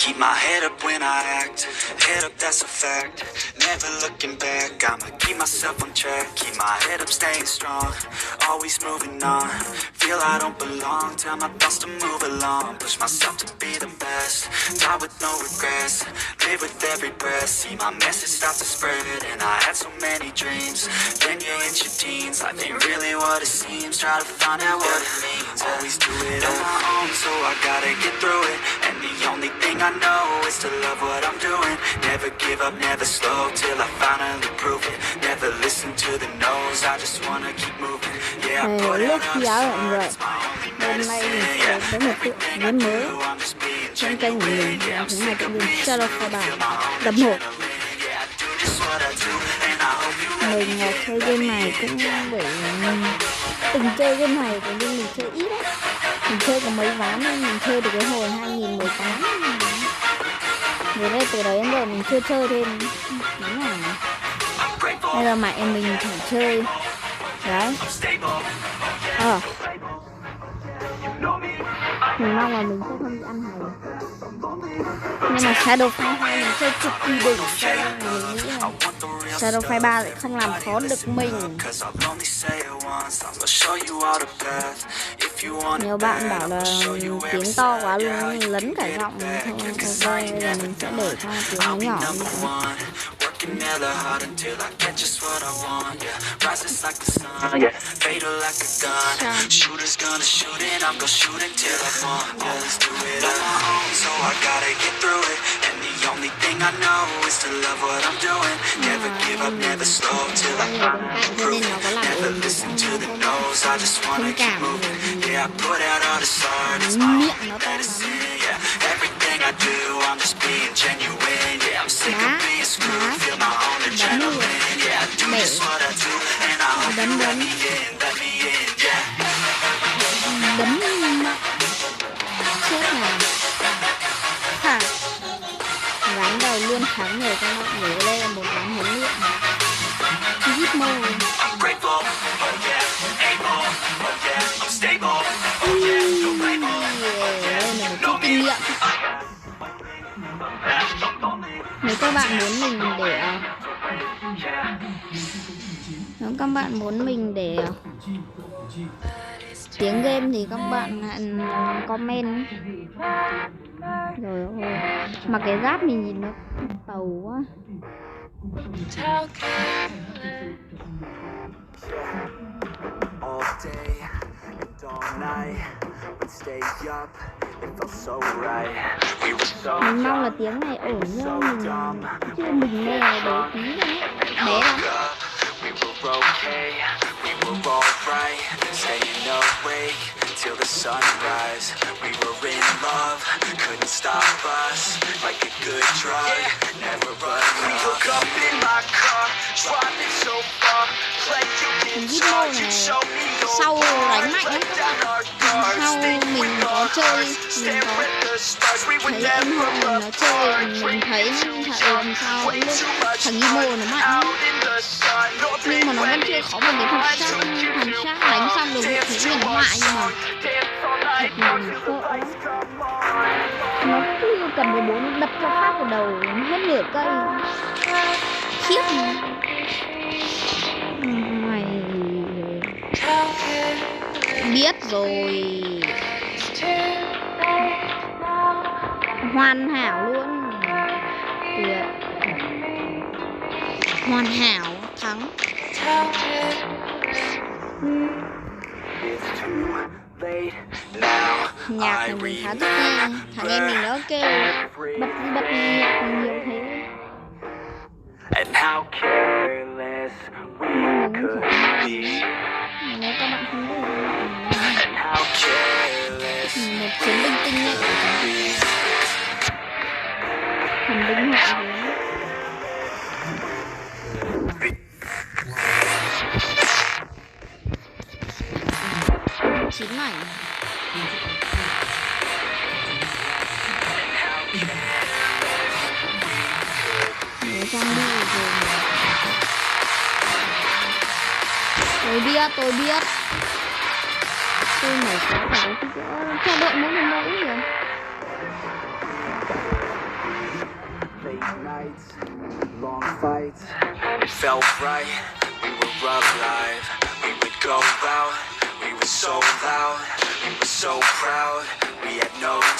keep my head up when I act. Head up, that's a fact. Never looking back. I'ma keep myself on track. Keep my head up, staying strong. Always moving on. Feel I don't belong. Tell my thoughts to move along. Push myself to be the best. Die with no regrets. Live with every breath. See my message start to spread. And I had so many dreams. Then you hit your teens. Life ain't really what it seems. Try to find out what it means. Always do it on my own, so I gotta get through it. And the only thing I know is to love what I'm doing. Never give up, never slow till I finally prove it. Never listen to the no's, I just wanna keep moving. Yeah, I put out all the stars, it's my only medicine. Yeah, everything I do, I'm just being genuine. Yeah, I'm sick of being screwed, feel my own adrenaline. Yeah, I do just what I do, and I hope you let me in. Chơi game này cũng bởi từng chơi game này nhưng mình chơi ít á. Mình chơi có mấy ván nên mình chơi được cái hồi 2018. Rồi đây từ đấy đến giờ mình chưa chơi thêm. Bây giờ mẹ mình thử chơi. Đấy. Mình mong là mình sẽ không bị ăn hành. Nhưng mà Shadowfire 2 mình chơi cực kỳ đỉnh. Mình nghĩ là Shadowfire 3 lại không làm khó được mình. Nhiều bạn bảo là tiếng to quá luôn, lấn cả giọng. Ok, bây giờ mình sẽ để cho tiếng nó nhỏ. Working hella hard until I get just what I want. Yeah, rises like the sun, fatal like a gun. Shooters gonna shoot and I'm gonna shoot until I want. Always do it on my own, so I gotta get through it. And the only thing I know is to love what I'm doing. Never give up, never slow till I finally prove it. Never listen to the no's, I just wanna keep moving. Yeah, I put out all the stars, it's my only medicine. Yeah, everything I do, I'm just being genuine. Yeah, I'm sick of being screwed. Feel my own adrenaline. Yeah, I do just what I do, and I hope you let me in, yeah. Đấm chết nào. Hả? Ván đầu luôn thắng rồi các bạn nhớ, đây là một ván huấn luyện. Giết mô. Kinh nghiệm. Nếu các bạn muốn mình để tiếng game thì các bạn comment. Rồi ôi, mà cái giáp mình nhìn nó tàu quá. Mình mong là tiếng này ổn nhá, chứ mình nghe đấy tí bé lắm. Till the sunrise, we were in love, couldn't stop us, like a good drug, never run out. We hook up in my car, driving so far, like you can talk, you show me your sau đánh mạnh lắm. Sau mình có chơi, mình có thấy em họ mình nó chơi, mình thấy làm sao lúc thằng Imo nó mạnh lắm. Nhưng mà nó vẫn chưa khó bằng cái thằng sát đánh xong được thấy huyền thoại, nhưng mà thật mình sợ lắm. Nó cứ cầm 14 đập cho phát vào đầu hết nửa cây. Khiếp. Mày biết rồi. Hoàn hảo luôn. Tuyệt. Hoàn hảo thắng. Nhạc này mình khá thích nghe. Thằng em mình nó kêu bật nhạc nhiều thế. And how careless we could be. Nếu các bạn không biết And how careless một chiến binh tinh nhuệ. Thần binh họ đến. Chín mảnh. Để trang bị rồi. Tôi biết. Tôi nhảy có phải cho đội mỗi người.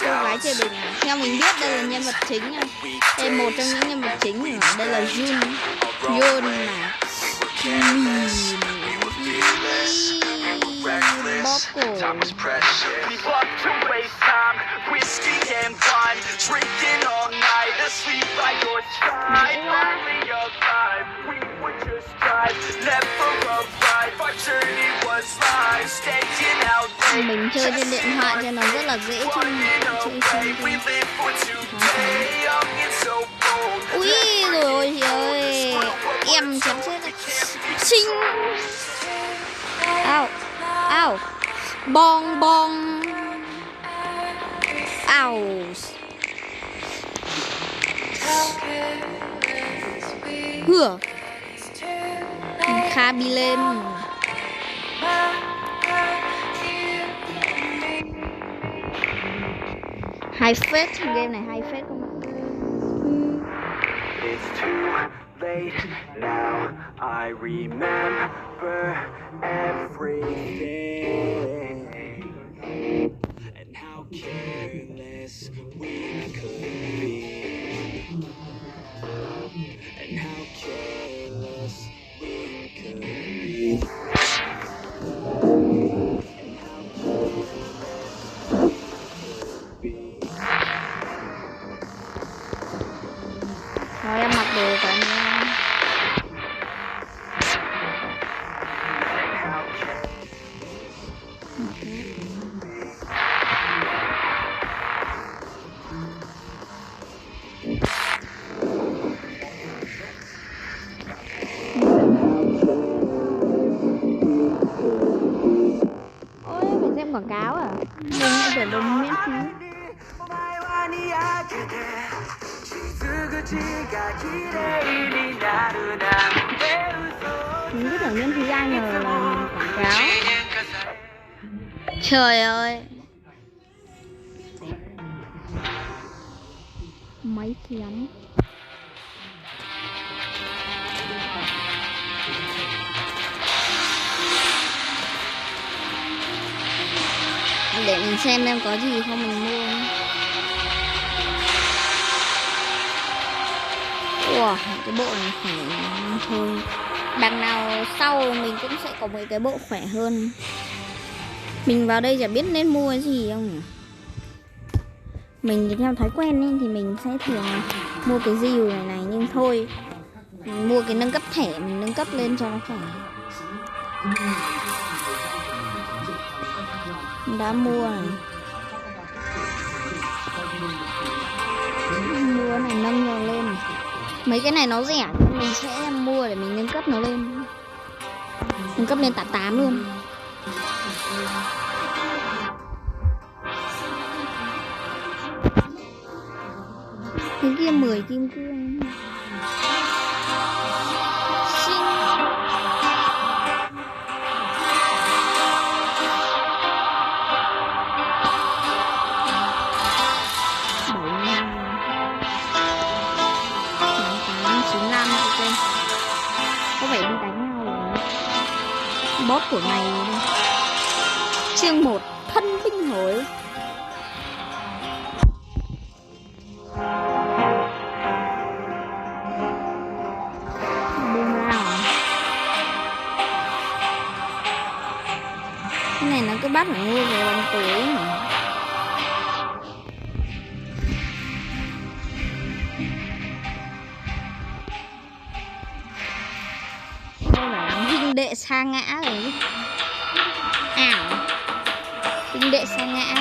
Cô gái chơi bình à? Theo mình biết đây là nhân vật chính nha. Đây là một trong những nhân vật chính. Đây là Jun. Jun này. Bóp cổ. Mình chơi trên điện thoại cho nó rất là dễ chơi. Ui rồi thì ơi, em chém chết rồi. Xinh. Ao, ao, bong bong, ao. Hửa, khá bi lên. Hay phết, game này hay phết không ạ? It's too late now. I remember everything and how careless we could be and how careless we could be. Thôi em mặc đồ cả nha. Ôi phải xem quảng cáo à? Mình đã tưởng đồng miễn phí. Mình cứ tưởng miễn phí ai ngờ là quảng cáo. Trời ơi, mấy lắm. Để mình xem có gì không mình mua. Wow, cái bộ này khỏe thôi. Đằng nào sau mình cũng sẽ có mấy cái bộ khỏe hơn. Mình vào đây chả biết nên mua cái gì không nhỉ? Mình thì theo thói quen ấy, thì mình sẽ thường mua cái review này nhưng thôi mình mua cái nâng cấp thẻ, mình nâng cấp lên cho nó khỏe. Mình đã mua này. Mua này nâng nó lên này. Mấy cái này nó rẻ, mình sẽ mua để mình nâng cấp nó lên. Nâng cấp lên 88 luôn. Cái kia 10 kim cương. Có vẻ đi đánh nhau rồi. Boss của này chương 1 thân binh hối. Cái này nó cứ bắt phải mua về bóng tối mà. Huynh đệ sa ngã rồi. Ảo. Huynh đệ sa ngã.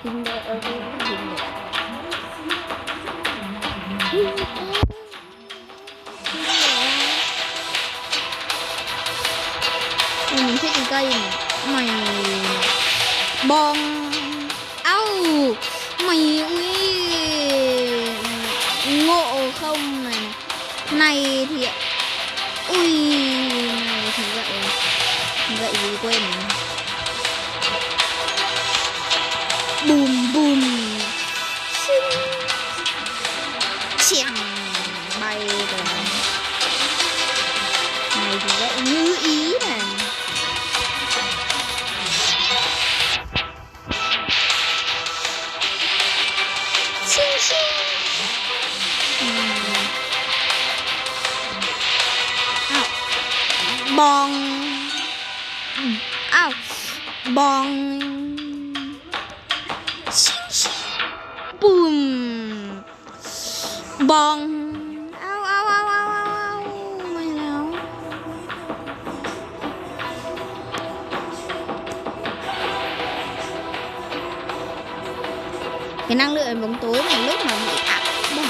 Huynh đệ ơi, huynh đệ. Mình thích cái cây này. Mày bong. Au. Mày ui. Ngộ không này. Này thì ui, này thì gậy gì quên rồi. Bùm bùm. chèng bay rồi. Này thì vậy như ý này. Xinh xinh. Bong. Bong. Xinh xinh. Bùm. Bong. Mày nào. Cái năng lượng bóng tối này lúc mà bị áp bỏ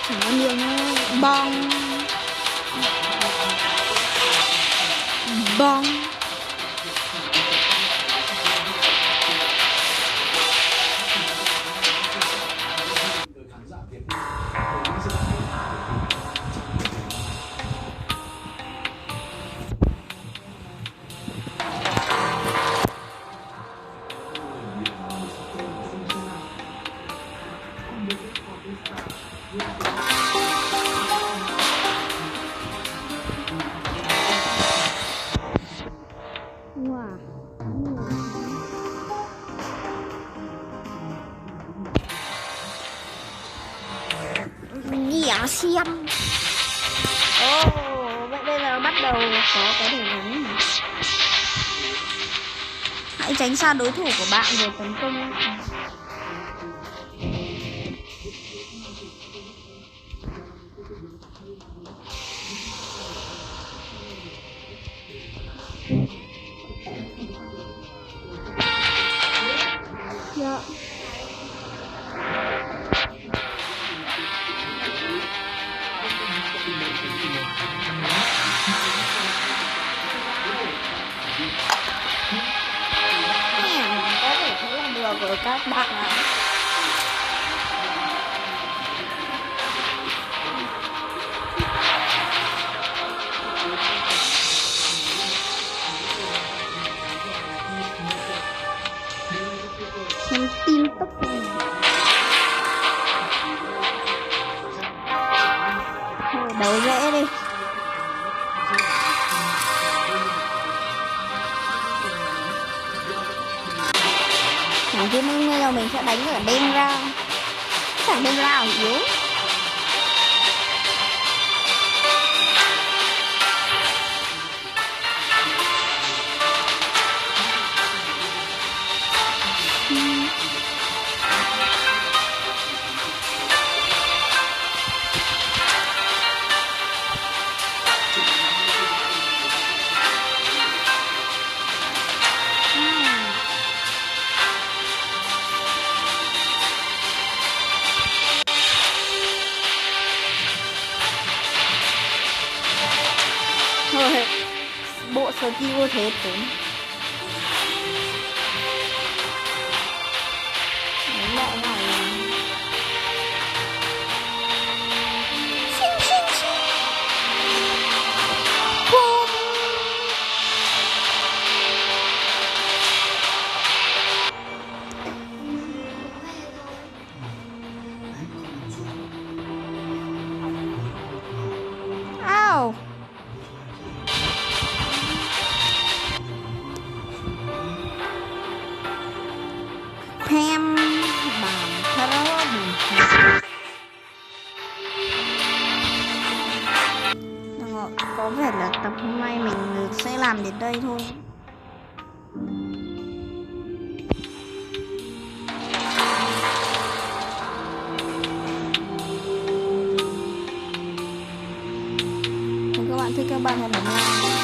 chẳng có nhiều thôi. Bong. Bong. Dạ xem. Vậy bây giờ bắt đầu có cái để đánh. Hãy tránh xa đối thủ của bạn để tấn công. Dạ. Có thể thấy là được rồi các bạn ạ. Xem tin tức này. Thôi đấu dễ đi. Thằng kia bây giờ mình sẽ đánh ở đêm ra. Thằng đêm ra yếu. Thôi, bộ skill thế tính. Đánh lại này. Xinh xinh xinh. Bùm. Ow. Thêm bản careless. Có vẻ là tập hôm nay mình sẽ làm đến đây thôi. Các bạn thích các bạn hãy bấm like.